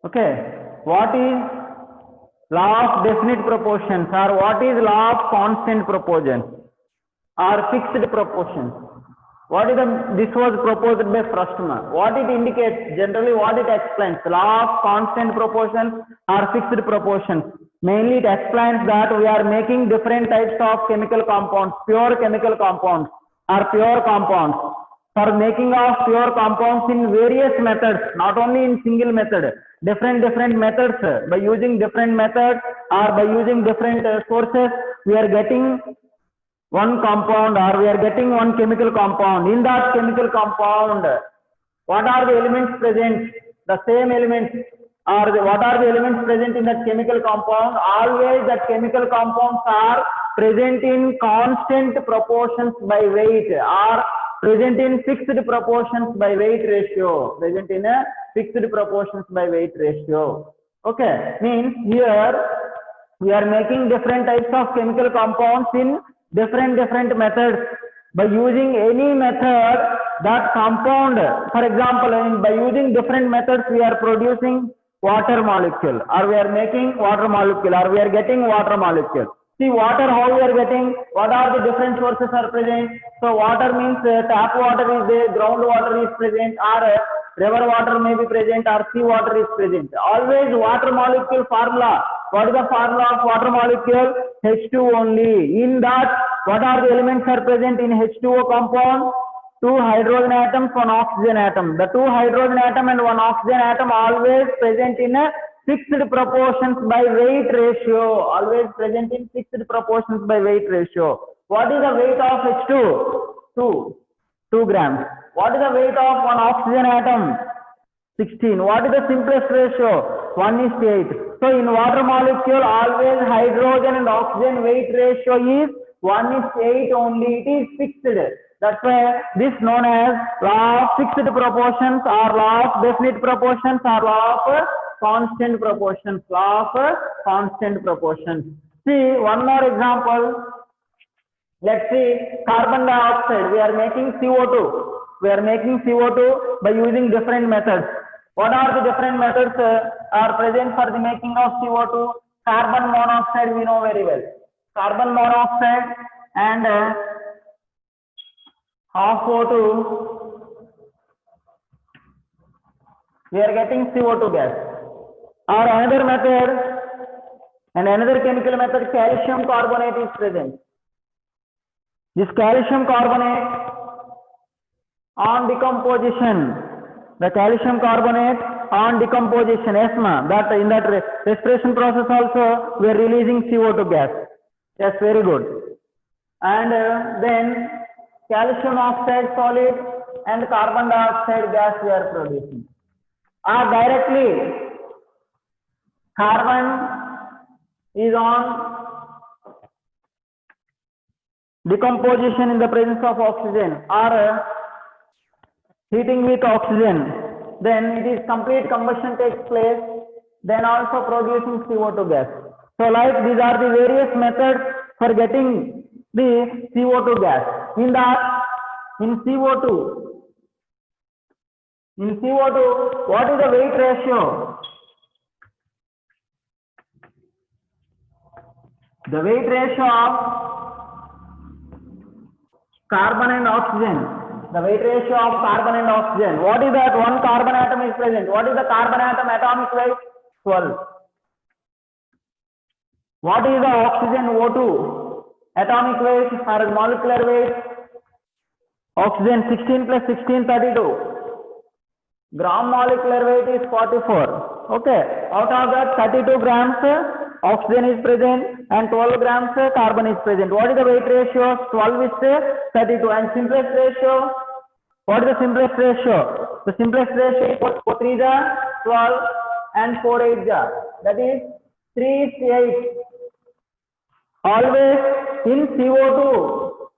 Okay, what is law of definite proportions, or what is law of constant proportions or fixed proportions? What is this was proposed by Frostma. What it indicates, generally what it explains, law of constant proportions or fixed proportions. Mainly it explains that we are making different types of chemical compounds, pure chemical compounds or pure compounds. For making of pure compounds in various methods, not only in single method, different methods, by using different methods or by using different sources, we are getting one compound, or we are getting one chemical compound. In that chemical compound, what are the elements present? The same elements, or what are the elements present in that chemical compound? Always that chemical compounds are present in constant proportions by weight, or present in fixed proportions by weight ratio. Present in a fixed proportions by weight ratio. Okay, means here we are making different types of chemical compounds in different methods. By using any method, that compound, for example, by using different methods, we are producing water molecule, or we are making water molecule, or we are getting water molecule. See, water, how we are getting, what are the different sources are present? So water means tap water is there, ground water is present, or river water may be present, or sea water is present. Always water molecule formula. What is the formula of water molecule? H2 only. In that, what are the elements are present in H2O compound? 2 hydrogen atoms, 1 oxygen atom. The 2 hydrogen atom and 1 oxygen atom always present in a fixed proportions by weight ratio. Always present in fixed proportions by weight ratio. What is the weight of H2? 2 grams. What is the weight of 1 oxygen atom? 16. What is the simplest ratio? 1:8. So in water molecule, always hydrogen and oxygen weight ratio is 1:8 only. It is fixed. That's why this known as law of fixed proportions, or law of definite proportions, or law of constant proportions. Law of constant proportions. See one more example. Let's see carbon dioxide. We are making CO2. We are making CO2 by using different methods. What are the different methods are present for the making of CO2? Carbon monoxide, we know very well. Carbon monoxide and half O2, we are getting CO2 gas. Or another method, and another chemical method, calcium carbonate is present. This calcium carbonate on decomposition, the calcium carbonate on decomposition, ESMA, that in that respiration process also we are releasing CO2 gas. Yes, very good. And then calcium oxide solid and carbon dioxide gas we are producing. Directly carbon is on decomposition in the presence of oxygen, or heating with oxygen, then it is complete combustion takes place, then also producing CO2 gas. So like these are the various methods for getting the CO2 gas. In that, in CO2, what is the weight ratio? The weight ratio of carbon and oxygen. The weight ratio of carbon and oxygen. What is that? One carbon atom is present. What is the carbon atom atomic weight? 12. What is the oxygen O2 atomic weight or molecular weight? Oxygen 16 plus 16, 32. Gram molecular weight is 44. Okay. Out of that, 32 grams oxygen is present and 12 grams carbon is present. What is the weight ratio? 12 is 32. And simplest ratio? What is the simplest ratio? The simplest ratio is 4 3 is 12 and 4 8 is, that is 3:8. Always in CO2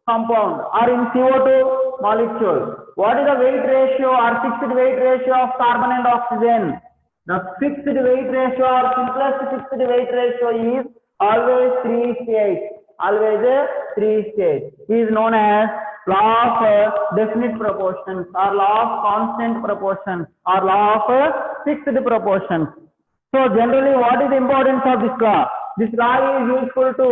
compound or in CO2 molecule. What is the weight ratio or fixed weight ratio of carbon and oxygen? The fixed weight ratio or simplest fixed weight ratio is always 3:8. Always 3:8 is known as law of definite proportions, or law of constant proportions, or law of fixed proportions. So generally, what is the importance of this law? This law is useful to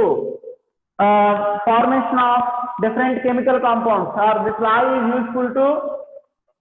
formation of different chemical compounds, or this law is useful to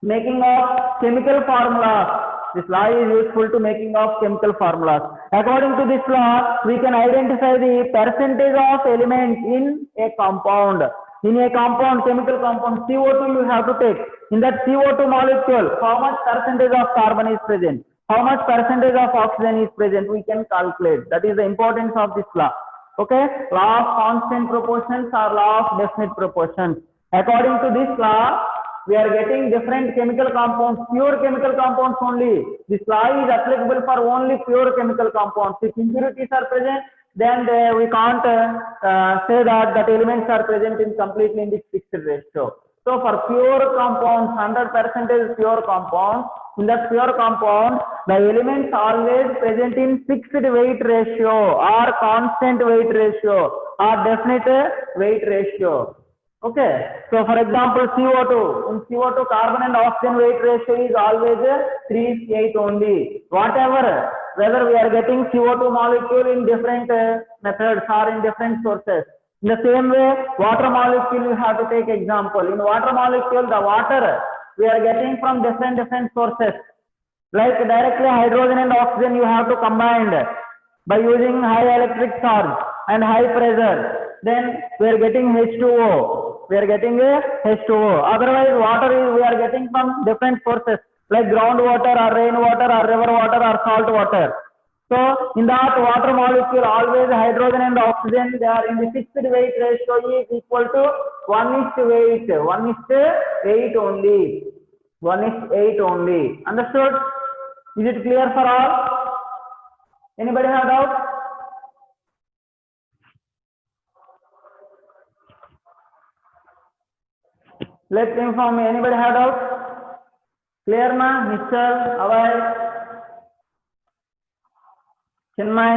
making of chemical formulas. This law is useful to making of chemical formulas. According to this law, we can identify the percentage of elements in a compound. In a compound, chemical compound, CO2 you have to take. In that CO2 molecule, how much percentage of carbon is present? How much percentage of oxygen is present? We can calculate. That is the importance of this law. Okay, law of constant proportions or law of definite proportions. According to this law, we are getting different chemical compounds, pure chemical compounds only. This law is applicable for only pure chemical compounds. If impurities are present, then we can't say that elements are present in completely in this fixed ratio. So for pure compounds, 100% pure compounds, in that pure compound, the elements always present in fixed weight ratio or constant weight ratio or definite weight ratio. Okay, so for example, CO2, in CO2 carbon and oxygen weight ratio is always 3:8 only. Whatever, whether we are getting CO2 molecule in different methods or in different sources. In the same way, water molecule you have to take example. In water molecule, the water we are getting from different sources. Like directly hydrogen and oxygen you have to combine by using high electric charge and high pressure. Then we are getting H2O. We are getting a H2O. Otherwise, water is we are getting from different sources like groundwater or rainwater or river water or salt water. So in that water molecule, always hydrogen and oxygen, they are in the fixed weight ratio is equal to 1:8. 1:8 only. 1:8 only. Understood? Is it clear for all? Anybody have doubt? Let's inform me. Anybody have doubt? Clear ma? Mr. Avay? Chinmay?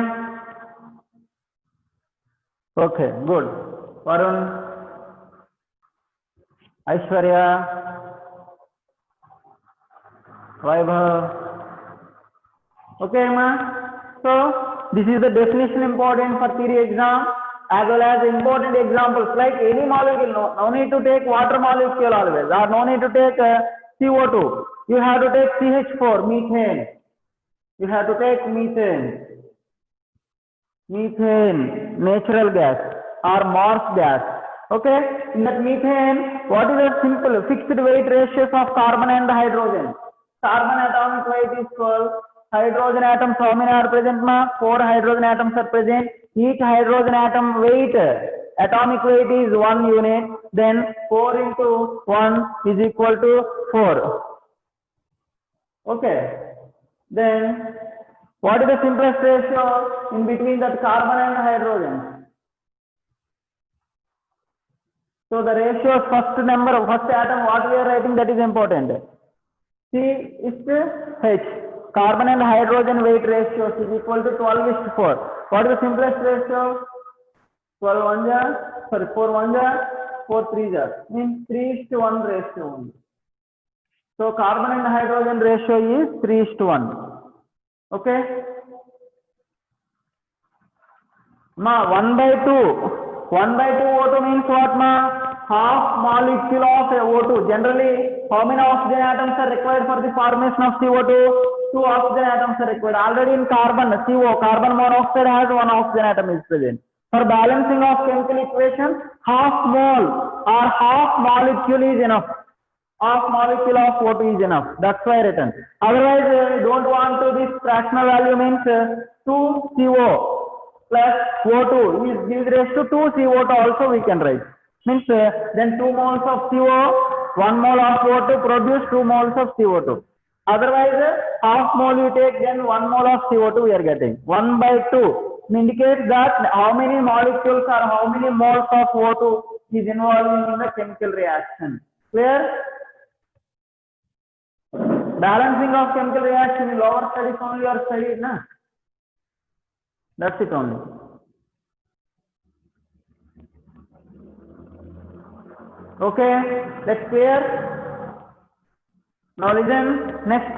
Okay, good. Varun? Aishwarya? Vaibhav? Okay ma? So, this is the definition important for theory exam as well as important examples like any molecule. No need to take water molecule always, or no need to take CO2. You have to take CH4, methane. You have to take methane. Methane, natural gas or Mars gas. Okay, in that methane, what is the simple fixed weight ratios of carbon and hydrogen? Carbon atomic weight is 12. Hydrogen atoms, how many are present ma? 4 hydrogen atoms are present. Each hydrogen atom weight, atomic weight is 1 unit. Then 4 into 1 is equal to 4. Okay. Then what is the simplest ratio in between that carbon and hydrogen? So the ratio first number of first atom what we are writing, that is important. C is to H. Carbon and hydrogen weight ratio is equal to 12:4. What is the simplest ratio? 12 1 ja, sorry 4 1 ja, 4 3 ja, means 3:1 ratio only. So carbon and hydrogen ratio is 3:1. Okay. Ma 1/2. 1/2 O2 means what ma? Half molecule of O2. Generally, how many oxygen atoms are required for the formation of CO2? 2 oxygen atoms are required. Already in carbon, CO, carbon monoxide has 1 oxygen atom is present. For balancing of chemical equation, half mole or half molecule is enough. Half molecule of O2 is enough. That's why written. Otherwise, you don't want to this fractional value means 2 CO plus O2 is raised to 2 CO2 also we can write. Means then 2 moles of CO, 1 mole of O2 produce 2 moles of CO2. Otherwise, half mole you take, then 1 mole of CO2 we are getting. 1/2 indicates that how many molecules or how many moles of O2 is involved in the chemical reaction. Clear? Balancing of chemical reaction in lower studies only are studied, na? That's it only. Okay, that's clear. Now listen, next.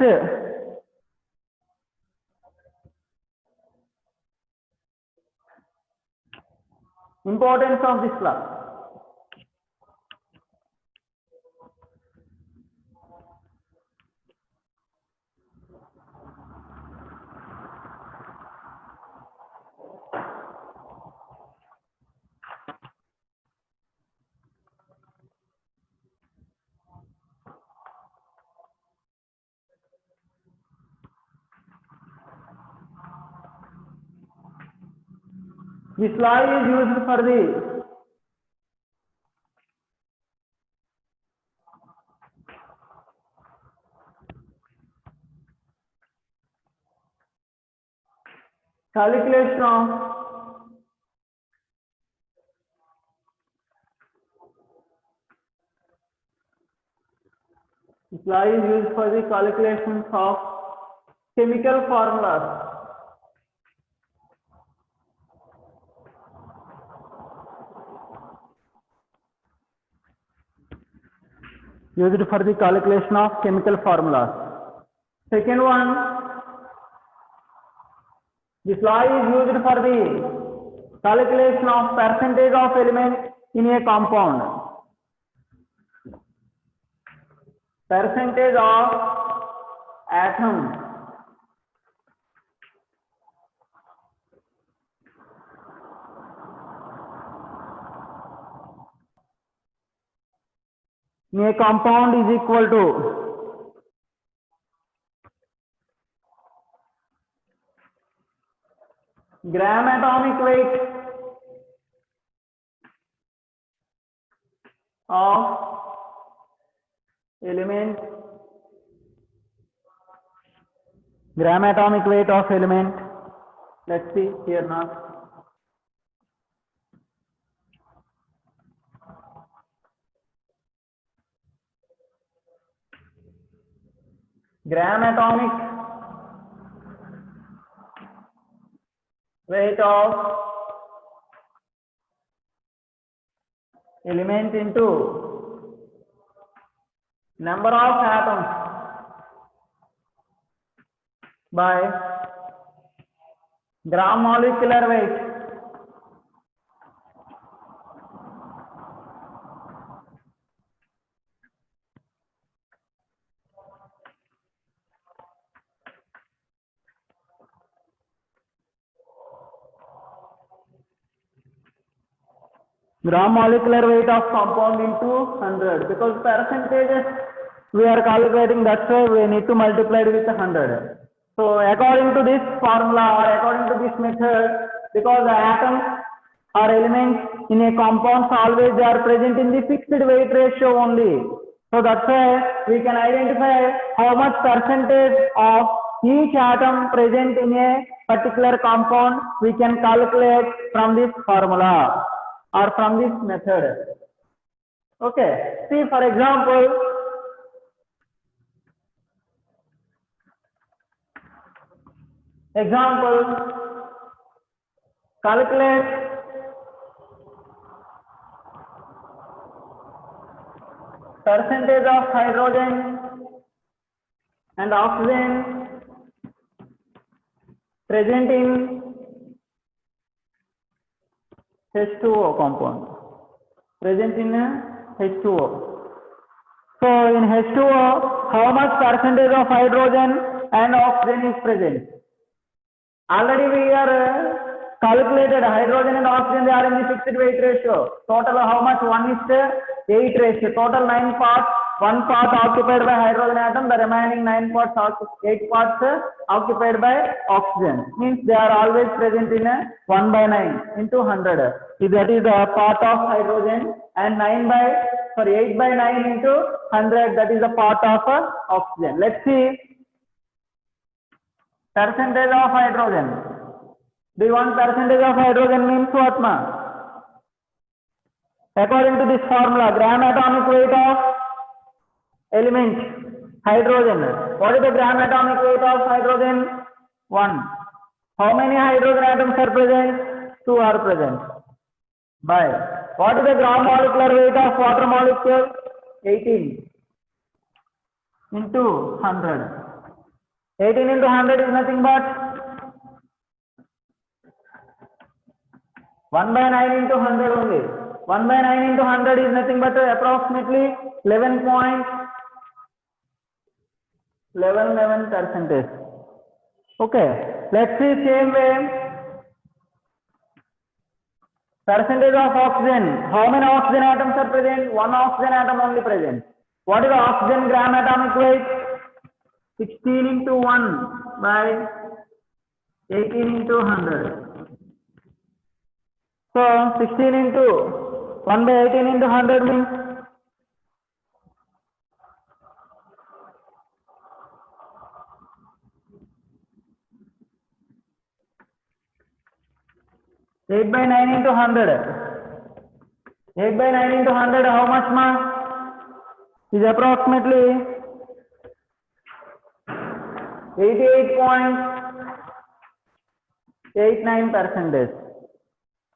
Importance of this law. This law is used for the calculation of calculations of chemical formulas. Used for the calculation of chemical formulas. Second one, this law is used for the calculation of percentage of elements in a compound. Percentage of atoms in a compound is equal to gram atomic weight of element, gram atomic weight of element. Let's see here now. Gram atomic weight of element into number of atoms by gram molecular weight. Gram molecular weight of compound into 100, because percentages we are calculating, that's why we need to multiply it with 100. So according to this formula or according to this method, because the atoms or elements in a compound always they are present in the fixed weight ratio only. So that's why we can identify how much percentage of each atom present in a particular compound we can calculate from this formula or from this method. Okay, see for example, calculate percentage of hydrogen and oxygen present in H2O compound, present in H2O. So in H2O, how much percentage of hydrogen and oxygen is present? Already we are calculated hydrogen and oxygen, they are in the fixed weight ratio. Total how much? 1:8 ratio. Total 9 parts. 1 part occupied by hydrogen atom, the remaining 9 parts, 8 parts occupied by oxygen. Means they are always present in a 1/9 into 100. So that is the part of hydrogen, and 8/9 into 100, that is the part of oxygen. Let's see percentage of hydrogen. Do you want percentage of hydrogen means what, ma? According to this formula, gram atomic weight of element hydrogen. What is the gram atomic weight of hydrogen? 1. How many hydrogen atoms are present? 2 are present. By what is the gram molecular weight of water molecule? 18 into 100. 18 into 100 is nothing but 1 by 9 into 100 only. 1 by 9 into 100 is nothing but approximately 11.11%. Okay, let's see same way. Percentage of oxygen. How many oxygen atoms are present? One oxygen atom only present. What is the oxygen gram atomic weight? 16 into 1 by 18 into 100. So 16 into 1 by 18 into 100 means 8 by 9 into 100. 8 by 9 into 100, how much mass? Is approximately 88.89%.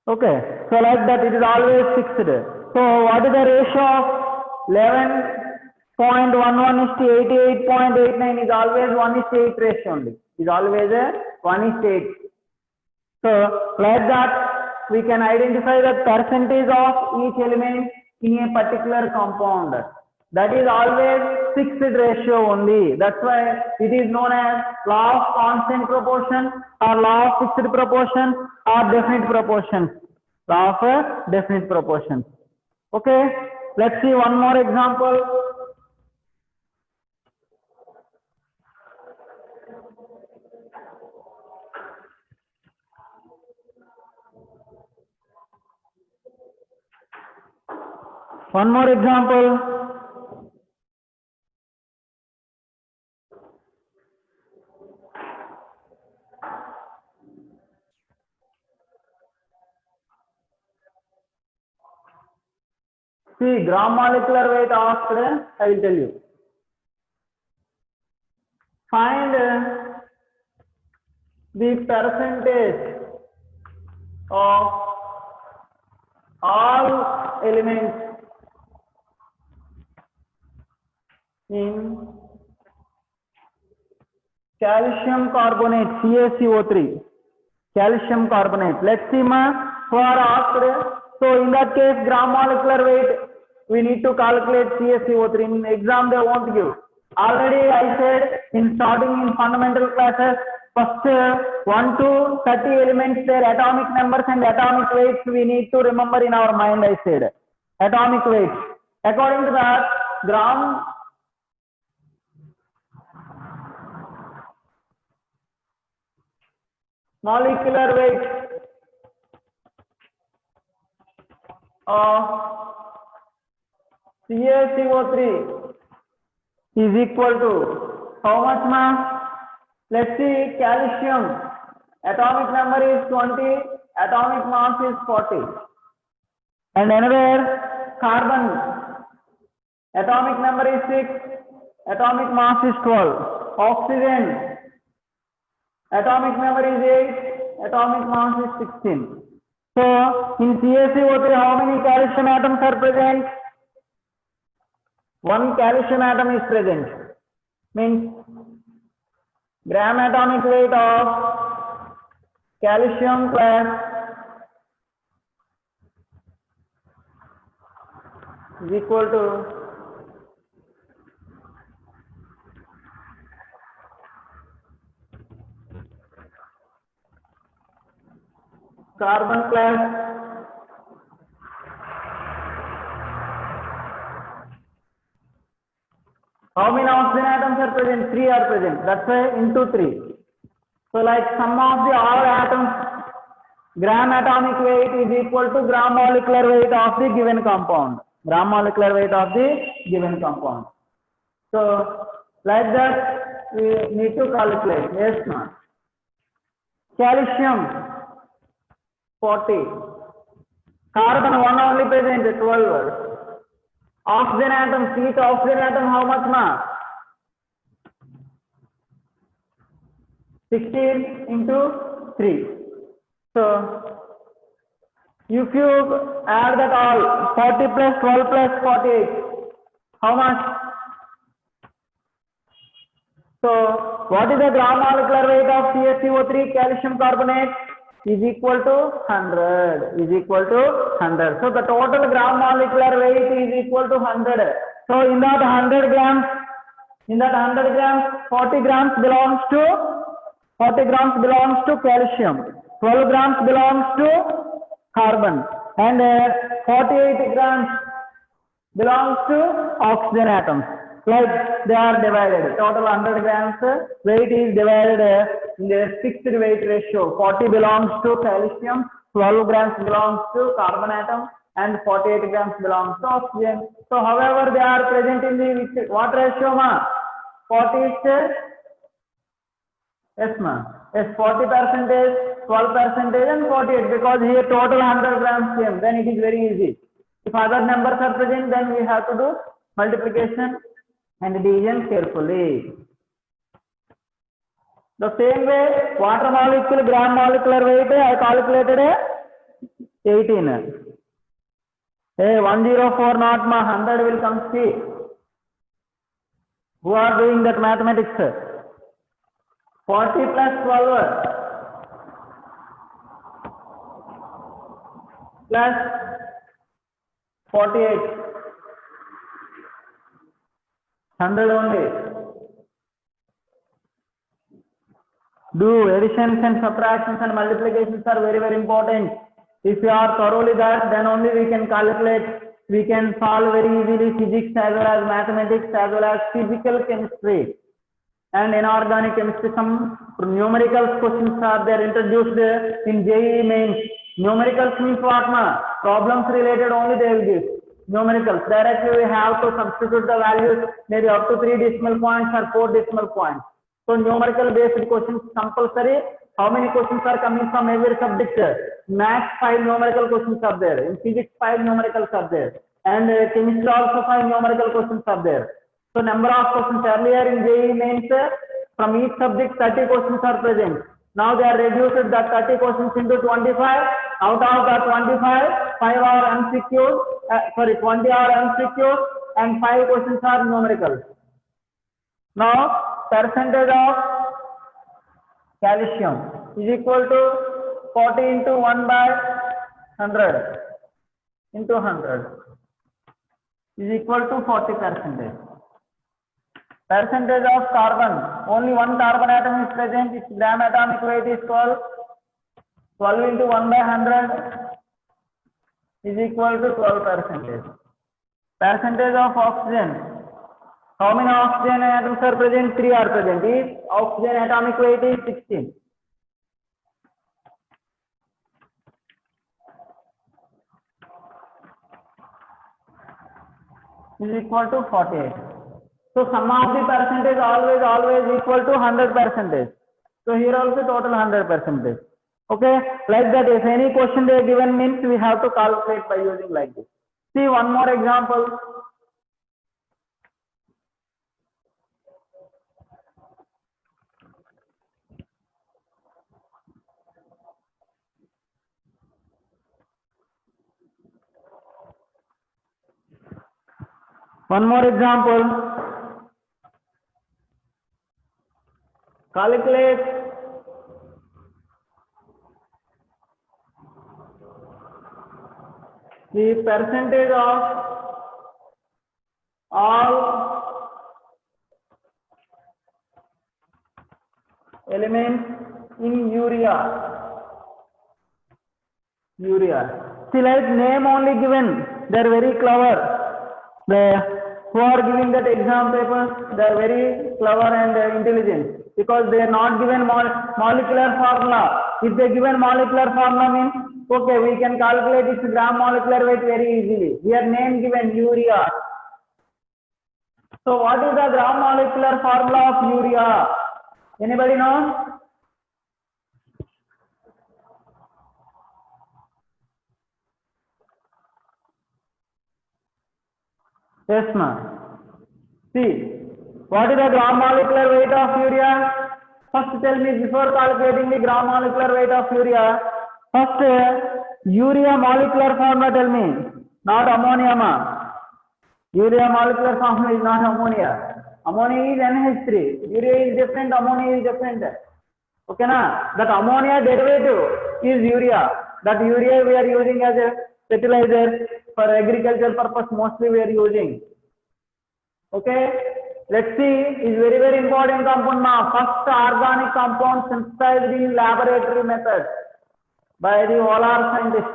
Okay, so like that it is always fixed. So what is the ratio of 11.11 is to 88.89 is always 1:8 ratio only. Is always a 1:8. So like that we can identify the percentage of each element in a particular compound. That is always fixed ratio only. That's why it is known as law of constant proportion or law of fixed proportion or definite proportion. Law of definite proportion. Okay, let's see one more example. One more example. See, gram molecular weight asked, I will tell you. Find the percentage of all elements in calcium carbonate, CaCO3. Calcium carbonate. Let's see ma, who are asked. So in that case, gram molecular weight, we need to calculate CaCO3. In exam they won't give. Already I said in starting in fundamental classes, first 1 to 30 elements, their atomic numbers and atomic weights we need to remember in our mind, I said. Atomic weights. According to that, gram molecular weight of CaCO3 is equal to how much mass? Let's see, calcium atomic number is 20, atomic mass is 40. And anywhere carbon atomic number is 6, atomic mass is 12. Oxygen atomic number is 8, atomic mass is 16. So in CaCO3 how many calcium atoms are present? One calcium atom is present. Means gram atomic weight of calcium plus is equal to carbon plus how many oxygen atoms are present? 3 are present. That's why into 3. So like sum of the all atoms, gram atomic weight is equal to gram molecular weight of the given compound. Gram molecular weight of the given compound. So like that we need to calculate. Yes, ma'am. Calcium 40. Carbon 1 only present 12. Oxygen atom, each oxygen atom how much mass? 16 into 3. So if you add that all, 40 plus 12 plus 48, how much? So what is the gram molecular weight of CaCO3 calcium carbonate? is equal to 100 is equal to 100. So the total gram molecular weight is equal to 100. So in that 100 grams, 40 grams belongs to calcium, 12 grams belongs to carbon, and 48 grams belongs to oxygen atoms. Like they are divided. Total 100 grams weight is divided in the fixed weight ratio. 40 belongs to calcium, 12 grams belongs to carbon atom, and 48 grams belongs to oxygen. So however they are present in the what ratio ma? 40 is yes ma. Yes, 40%, 12% and 48, because here total 100 grams came, then it is very easy. If other numbers are present, then we have to do multiplication and division carefully. The same way, water molecule gram molecular weight I calculated 18. Hey, 104 not ma, 100 will come see. Who are doing that mathematics? 40 plus 12 plus 48. 100 only. Do additions and subtractions and multiplications are very, very important. If you are thoroughly that, then only we can calculate, we can solve very easily physics as well as mathematics as well as physical chemistry and inorganic chemistry. Some numerical questions are there introduced in JEE mains. Numericals means what ma? Problems related only they will give. Numericals. Directly we have to substitute the values maybe up to 3 decimal points or 4 decimal points. So numerical based questions compulsory. How many questions are coming from every subject? Maths 5 numerical questions are there. In physics 5 numericals are there. And chemistry also 5 numerical questions are there. So number of questions earlier in JEE mains from each subject 30 questions are present. Now they are reduced that 30 questions into 25. Out of that 25, 5 are MCQs. 20 are MCQs and 5 questions are numerical. Now percentage of calcium is equal to 40 into 1 by 100 into 100 is equal to 40%. Percentage of carbon, only one carbon atom is present, its gram atomic weight is 12. 12 into 1 by 100 is equal to 12%. Percentage of oxygen, how many oxygen atoms are present? 3 are present. Its oxygen atomic weight is 16. Is equal to 48. So sum of the percentage always equal to 100%. So here also total 100%. Okay, like that if any question they are given means we have to calculate by using like this. See one more example. One more example. Calculate the percentage of all elements in urea. See, like name only given, they are very clever. Who are giving that exam paper, they are very clever and intelligent, because they are not given molecular formula. If they given molecular formula means, okay, we can calculate its gram molecular weight very easily. Here name given urea. So what is the gram molecular formula of urea? Anybody know? Yes, ma'am. See, what is the gram molecular weight of urea? First tell me, before calculating the gram molecular weight of urea, first urea molecular formula tell me, not ammonia ma. Urea molecular formula is not ammonia. Ammonia is NH3. Urea is different, ammonia is different. Okay, na? That ammonia derivative is urea. That urea we are using as a fertilizer for agricultural purpose. Mostly we are using. Okay, let's see. Is very very important compound now. First organic compound synthesized in laboratory method by the Olar scientist.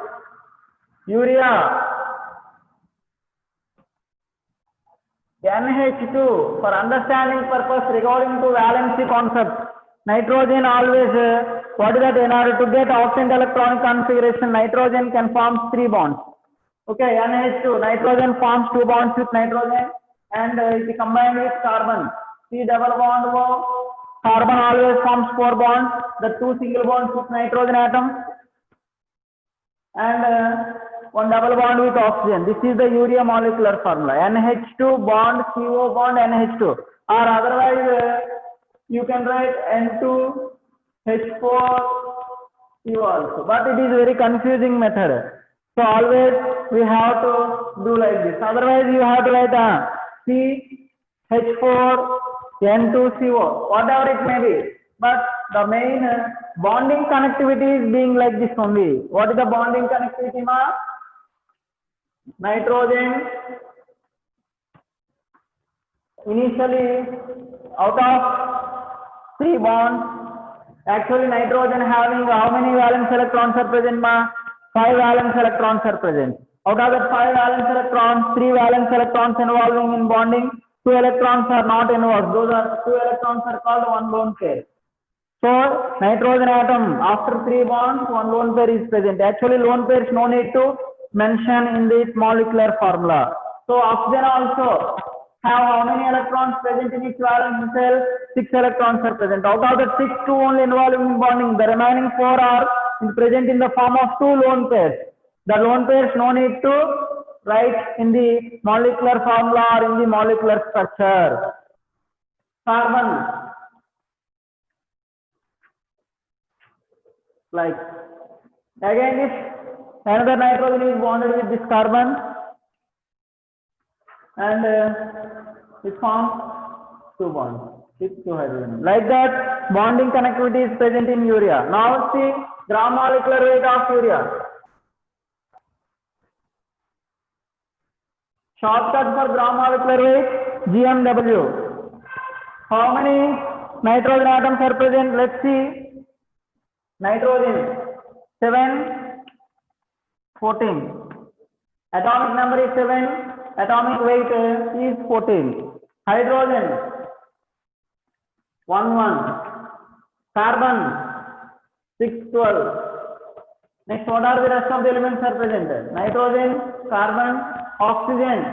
Urea. NH2 for understanding purpose regarding to valency concept. Nitrogen always, what is that? In order to get octant electronic configuration, nitrogen can form 3 bonds. Okay, NH2, nitrogen forms 2 bonds with nitrogen and it combined with carbon. C double bond O, carbon always forms 4 bonds, the 2 single bonds with nitrogen atoms and 1 double bond with oxygen. This is the urea molecular formula. NH2 bond CO bond NH2, or otherwise you can write N2H4 CO also, but it is very confusing method. So always we have to do like this. Otherwise you have to write CH4 N2CO, whatever it may be. But the main bonding connectivity is being like this only. What is the bonding connectivity, ma? Nitrogen initially out of 3 bonds. Actually nitrogen having how many valence electrons are present, ma? 5 valence electrons are present. Out of that 5 valence electrons, 3 valence electrons involving in bonding, 2 electrons are not involved. Those are 2 electrons are called one lone pair. So nitrogen atom after 3 bonds, 1 lone pair is present. Actually lone pairs no need to mention in this molecular formula. So oxygen also have how many electrons present in each valence cell? 6 electrons are present. Out of the 6, 2 only involved in bonding. The remaining 4 are present in the form of 2 lone pairs. The lone pairs no need to write in the molecular formula or in the molecular structure. Carbon, like again if another nitrogen is bonded with this carbon and it forms 2 bonds with 2 hydrogen. Like that bonding connectivity is present in urea. Now see gram molecular weight of urea. Shortcut for gram molecular weight, GMW. How many nitrogen atoms are present? Let's see. Nitrogen 7, 14. Atomic number is 7, atomic weight is 14. Hydrogen 1, 1. Carbon 6, 12. Next, what are the rest of the elements are present? Nitrogen, carbon, oxygen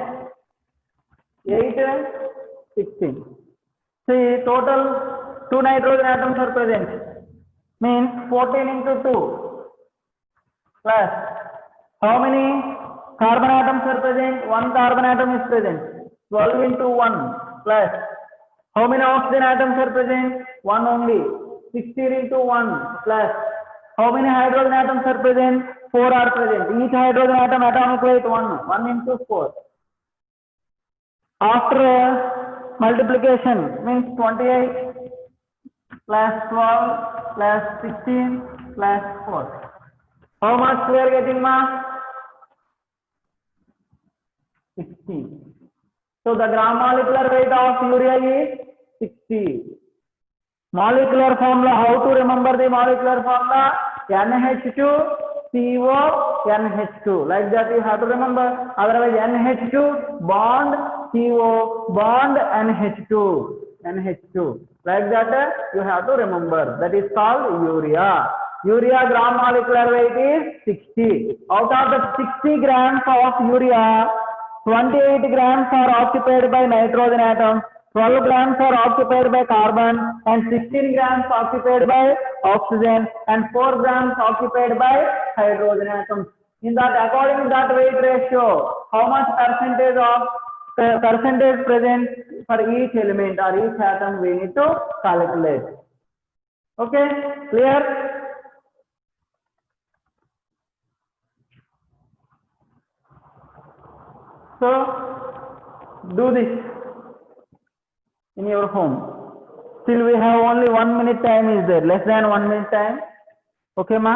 8, 16. See, total 2 nitrogen atoms are present. Means 14 into 2 plus how many carbon atoms are present? 1 carbon atom is present. 12 into 1 plus how many oxygen atoms are present? 1 only. 16 into 1 plus how many hydrogen atoms are present? 4 are present. Each hydrogen atom atomic weight 1. 1 into 4. After multiplication means 28 plus 12 plus 16 plus 4. How much we are getting, ma? 60. So the gram molecular weight of urea is 60. Molecular formula, how to remember the molecular formula? NH2 CO NH2. Like that you have to remember. Otherwise NH2 bond CO bond NH2. NH2. Like that you have to remember. That is called urea. Urea gram molecular weight is 60. Out of the 60 grams of urea, 28 grams are occupied by nitrogen atoms, 12 grams are occupied by carbon, and 16 grams occupied by oxygen, and 4 grams occupied by hydrogen atoms. In that, according to that weight ratio, how much percentage present for each element or each atom we need to calculate. Okay, clear? So do this in your home. still we have only 1 minute time is there, less than 1 minute time. Okay, ma?